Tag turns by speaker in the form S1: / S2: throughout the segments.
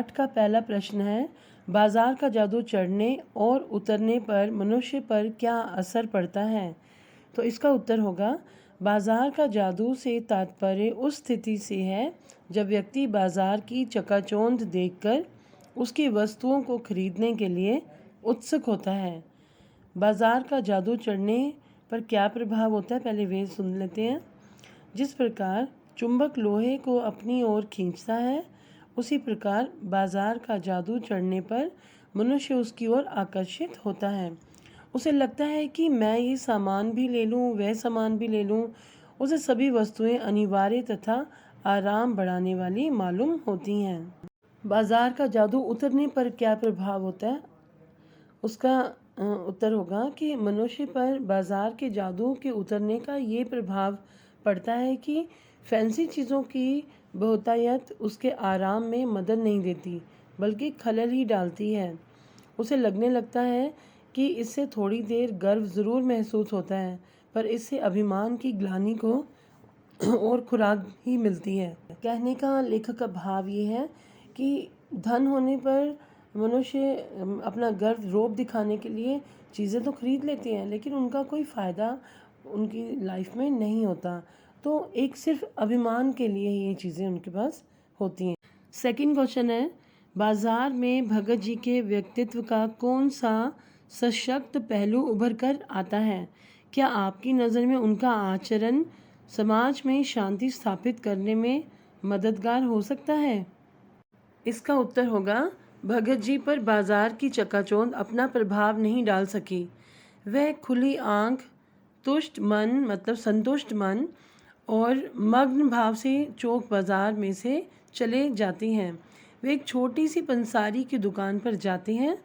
S1: पाठ का पहला प्रश्न है, बाजार का जादू चढ़ने और उतरने पर मनुष्य पर क्या असर पड़ता है? तो इसका उत्तर होगा, बाजार का जादू से तात्पर्य उस स्थिति से है जब व्यक्ति बाजार की चकाचौंध देखकर उसकी वस्तुओं को खरीदने के लिए उत्सुक होता है। बाजार का जादू चढ़ने पर क्या प्रभाव होता है, पहले वे सुन लेते हैं। जिस प्रकार चुंबक लोहे को अपनी ओर खींचता है, उसी प्रकार बाजार का जादू चढ़ने पर मनुष्य उसकी ओर आकर्षित होता है। उसे लगता है कि मैं ये सामान भी ले लूँ, वह सामान भी ले लूँ। उसे सभी वस्तुएं अनिवार्य तथा आराम बढ़ाने वाली मालूम होती हैं। बाजार का जादू उतरने पर क्या प्रभाव होता है? उसका उत्तर होगा कि मनुष्य पर बाजार के जादू के उतरने का ये प्रभाव पड़ता है कि फैंसी चीज़ों की बहुतायत उसके आराम में मदद नहीं देती, बल्कि खलल ही डालती है। उसे लगने लगता है कि इससे थोड़ी देर गर्व ज़रूर महसूस होता है, पर इससे अभिमान की ग्लानि को और खुराक ही मिलती है। कहने का लेखक का भाव ये है कि धन होने पर मनुष्य अपना गर्व रोब दिखाने के लिए चीज़ें तो खरीद लेते हैं, लेकिन उनका कोई फ़ायदा उनकी लाइफ में नहीं होता। तो एक सिर्फ अभिमान के लिए ये चीज़ें उनके पास होती हैं। सेकंड क्वेश्चन है, बाजार में भगत जी के व्यक्तित्व का कौन सा सशक्त पहलू उभर कर आता है? क्या आपकी नज़र में उनका आचरण समाज में शांति स्थापित करने में मददगार हो सकता है? इसका उत्तर होगा, भगत जी पर बाजार की चकाचौंध अपना प्रभाव नहीं डाल सकी। वह खुली आंख, तुष्ट मन मतलब संतुष्ट मन और मग्न भाव से चौक बाजार में से चले जाती हैं। वे एक छोटी सी पंसारी की दुकान पर जाते हैं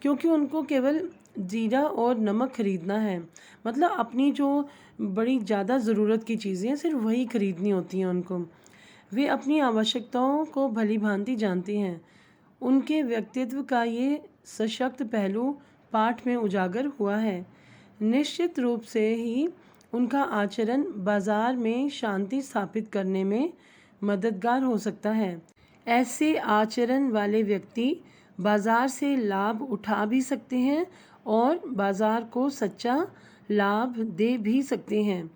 S1: क्योंकि उनको केवल जीरा और नमक खरीदना है। मतलब अपनी जो बड़ी ज़्यादा ज़रूरत की चीज़ें सिर्फ वही खरीदनी होती हैं उनको। वे अपनी आवश्यकताओं को भली भांति जानते हैं। उनके व्यक्तित्व का ये सशक्त पहलू पाठ में उजागर हुआ है। निश्चित रूप से ही उनका आचरण बाजार में शांति स्थापित करने में मददगार हो सकता है। ऐसे आचरण वाले व्यक्ति बाजार से लाभ उठा भी सकते हैं और बाजार को सच्चा लाभ दे भी सकते हैं।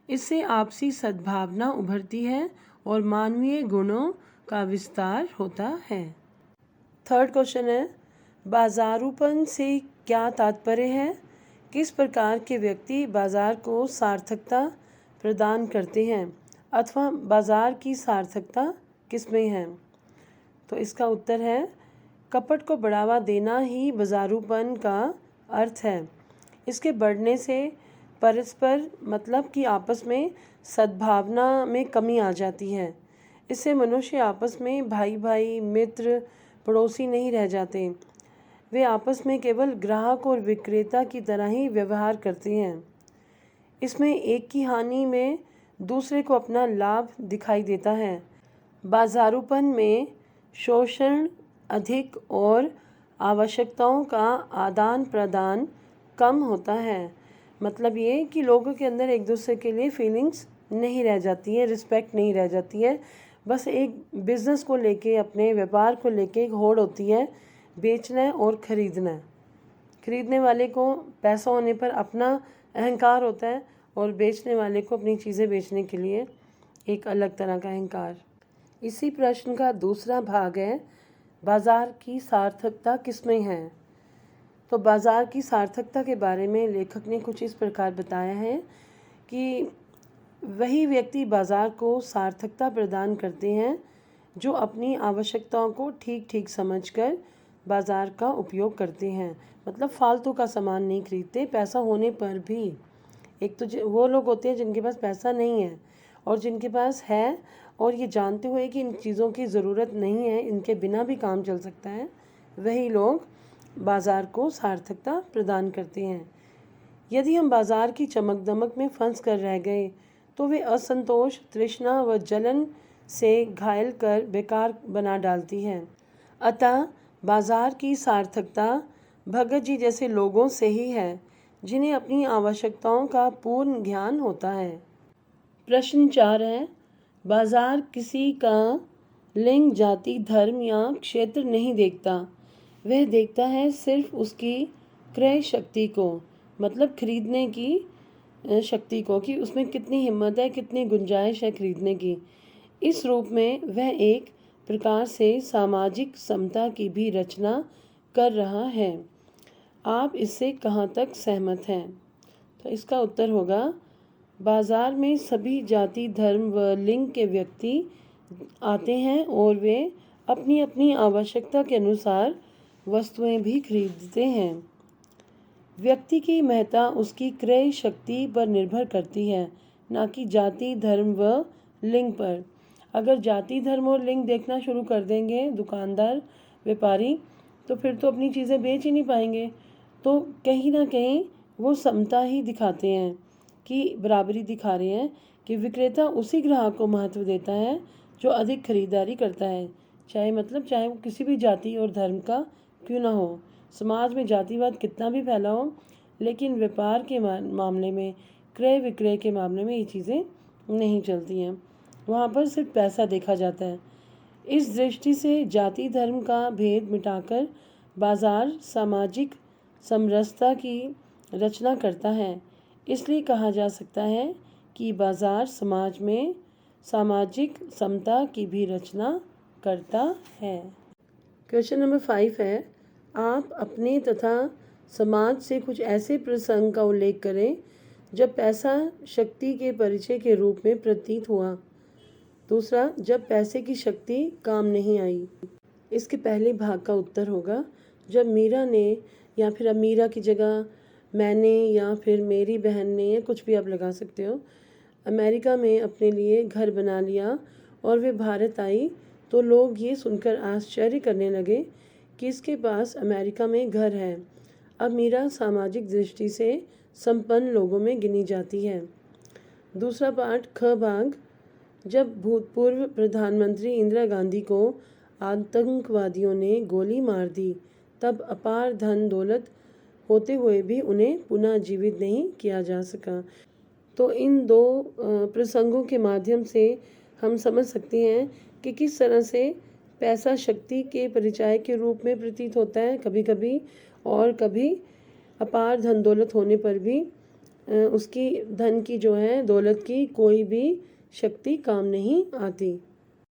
S1: इससे आपसी सद्भावना उभरती है और मानवीय गुणों का विस्तार होता है। थर्ड क्वेश्चन है, बाजारूपन से क्या तात्पर्य है? किस प्रकार के व्यक्ति बाजार को सार्थकता प्रदान करते हैं, अथवा बाजार की सार्थकता किसमें है? तो इसका उत्तर है, कपट को बढ़ावा देना ही बाजारूपन का अर्थ है। इसके बढ़ने से परस्पर मतलब कि आपस में सद्भावना में कमी आ जाती है। इससे मनुष्य आपस में भाई भाई, मित्र, पड़ोसी नहीं रह जाते। वे आपस में केवल ग्राहक और विक्रेता की तरह ही व्यवहार करते हैं। इसमें एक की हानि में दूसरे को अपना लाभ दिखाई देता है। बाजारूपन में शोषण अधिक और आवश्यकताओं का आदान प्रदान कम होता है। मतलब ये कि लोगों के अंदर एक दूसरे के लिए फीलिंग्स नहीं रह जाती है, रिस्पेक्ट नहीं रह जाती है। बस एक बिज़नेस को लेके, अपने व्यापार को लेके एक होड़ होती है, बेचना है और ख़रीदना है। खरीदने वाले को पैसा होने पर अपना अहंकार होता है और बेचने वाले को अपनी चीज़ें बेचने के लिए एक अलग तरह का अहंकार। इसी प्रश्न का दूसरा भाग है, बाज़ार की सार्थकता किसमें है? तो बाज़ार की सार्थकता के बारे में लेखक ने कुछ इस प्रकार बताया है कि वही व्यक्ति बाज़ार को सार्थकता प्रदान करते हैं जो अपनी आवश्यकताओं को ठीक ठीक समझकर बाज़ार का उपयोग करते हैं। मतलब फालतू का सामान नहीं खरीदते पैसा होने पर भी। एक तो वो लोग होते हैं जिनके पास पैसा नहीं है, और जिनके पास है और ये जानते हुए कि इन चीज़ों की ज़रूरत नहीं है, इनके बिना भी काम चल सकता है, वही लोग बाज़ार को सार्थकता प्रदान करते हैं। यदि हम बाज़ार की चमक दमक में फंस कर रह गए तो वे असंतोष, तृष्णा व जलन से घायल कर बेकार बना डालती है। अतः बाज़ार की सार्थकता भगत जी जैसे लोगों से ही है जिन्हें अपनी आवश्यकताओं का पूर्ण ज्ञान होता है। प्रश्न 4 है, बाज़ार किसी का लिंग जाति धर्म या क्षेत्र नहीं देखता, वह देखता है सिर्फ उसकी क्रय शक्ति को, मतलब खरीदने की शक्ति को, कि उसमें कितनी हिम्मत है, कितनी गुंजाइश है खरीदने की। इस रूप में वह एक प्रकार से सामाजिक समता की भी रचना कर रहा है। आप इससे कहाँ तक सहमत हैं? तो इसका उत्तर होगा, बाज़ार में सभी जाति धर्म व लिंग के व्यक्ति आते हैं और वे अपनी अपनी आवश्यकता के अनुसार वस्तुएं भी खरीदते हैं। व्यक्ति की महत्ता उसकी क्रय शक्ति पर निर्भर करती है, ना कि जाति धर्म व लिंग पर। अगर जाति धर्म और लिंग देखना शुरू कर देंगे दुकानदार व्यापारी, तो फिर तो अपनी चीज़ें बेच ही नहीं पाएंगे। तो कहीं ना कहीं वो समता ही दिखाते हैं, कि बराबरी दिखा रहे हैं, कि विक्रेता उसी ग्राहक को महत्व देता है जो अधिक खरीदारी करता है, चाहे वो किसी भी जाति और धर्म का क्यों ना हो। समाज में जातिवाद कितना भी फैला हो, लेकिन व्यापार के मामले में, क्रय विक्रय के मामले में ये चीज़ें नहीं चलती हैं। वहाँ पर सिर्फ पैसा देखा जाता है। इस दृष्टि से जाति धर्म का भेद मिटाकर बाज़ार सामाजिक समरसता की रचना करता है। इसलिए कहा जा सकता है कि बाज़ार समाज में सामाजिक समता की भी रचना करता है। क्वेश्चन नंबर 5 है, आप अपने तथा समाज से कुछ ऐसे प्रसंग का उल्लेख करें जब पैसा शक्ति के परिचय के रूप में प्रतीत हुआ। दूसरा, जब पैसे की शक्ति काम नहीं आई। इसके पहले भाग का उत्तर होगा, जब मीरा ने, या फिर अब मीरा की जगह मैंने, या फिर मेरी बहन ने, या कुछ भी आप लगा सकते हो, अमेरिका में अपने लिए घर बना लिया और वे भारत आई, तो लोग ये सुनकर आश्चर्य करने लगे कि इसके पास अमेरिका में घर है। अब मीरा सामाजिक दृष्टि से संपन्न लोगों में गिनी जाती है। दूसरा पार्ट ख भाग, जब भूतपूर्व प्रधानमंत्री इंदिरा गांधी को आतंकवादियों ने गोली मार दी, तब अपार धन दौलत होते हुए भी उन्हें पुनः जीवित नहीं किया जा सका। तो इन दो प्रसंगों के माध्यम से हम समझ सकते हैं कि किस तरह से पैसा शक्ति के परिचायक के रूप में प्रतीत होता है कभी कभी, और कभी अपार धन दौलत होने पर भी उसकी धन की जो है, दौलत की कोई भी शक्ति काम नहीं आती।